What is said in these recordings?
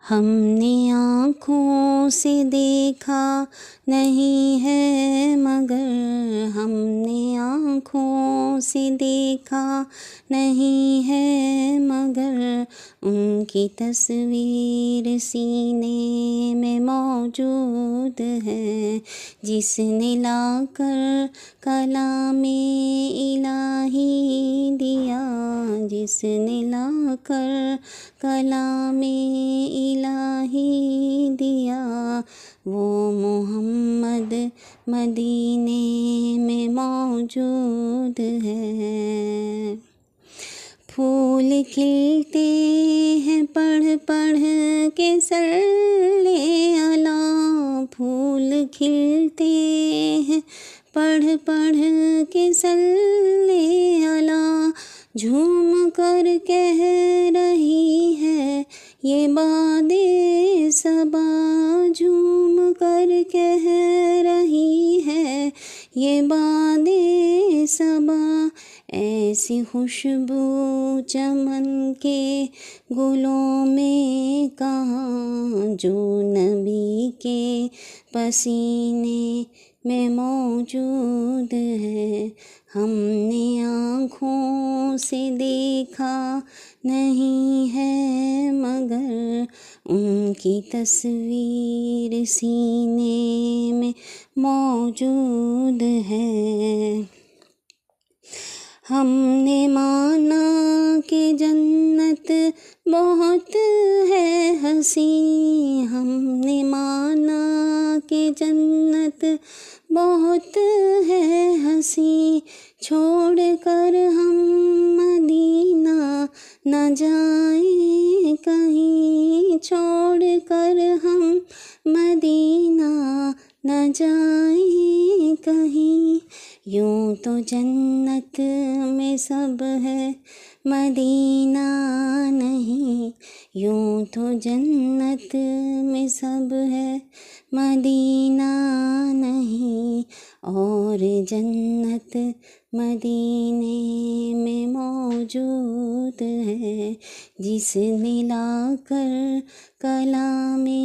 हमने आँखों से देखा नहीं है मगर, हमने आँखों से देखा नहीं है मगर, उनकी तस्वीर सीने में मौजूद है। जिसने लाकर कलामे इलाही दिया, जिसने लाकर कलामे इलाही दिया, वो मोहम्मद मदीने में मौजूद है। फूल खिलते हैं पढ़ पढ़ के सल्ले अला, फूल खिलते हैं पढ़ पढ़ के सल्ले अला, झूम कर कह रही है ये बादे सबा, झूम कर कह रही है ये बादे सबा। ऐसी खुशबू चमन के गुलों में कहाँ, जो नबी के पसीने में मौजूद है। हमने आँखों से देखा नहीं है मगर, उनकी तस्वीर सीने में मौजूद है। हमने माना कि जन्नत बहुत है हंसी, हमने माना कि जन्नत बहुत है हंसी, छोड़ कर हम मदीना न जाएं कहीं, छोड़ कर हम मदीना न जाएं कहीं। यूं तो जन्नत में सब है मदीना नहीं, यूं तो जन्नत में सब है मदीना नहीं, और जन्नत मदीने में मौजूद है। जिसने लाकर कलामे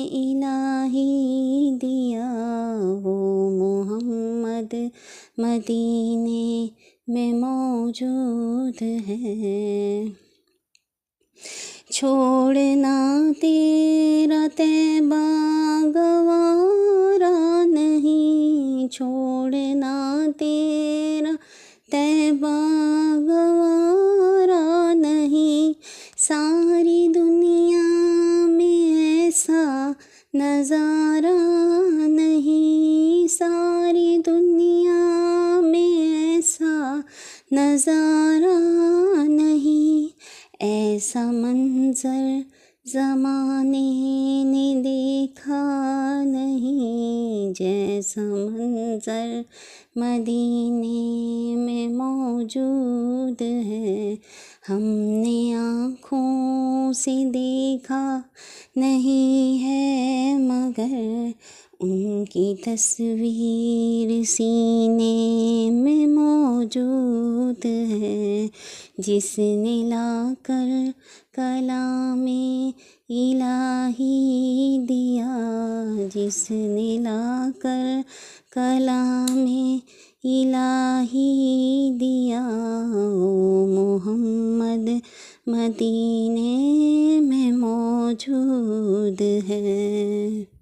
इलाही दिया, वो मोहम्मद मदीने में मौजूद है। छोड़ना तेरा तैबा गवारा नहीं, छोड़ना तेरा तैबा गवारा नहीं, सारी दुनिया में ऐसा नज़ारा नहीं, सारी दुनिया में ऐसा नज़ारा नहीं। ऐसा मंज़र ज़माने ने देखा नहीं, जैसा मंज़र मदीने में मौजूद है। हमने आँखों से देखा नहीं है मगर, उनकी तस्वीर सीने में मौजूद है। जिसने लाकर कलामे इलाही दिया, जिसने लाकर कलामे इलाही दिया, वो मोहम्मद मदीने में मौजूद है।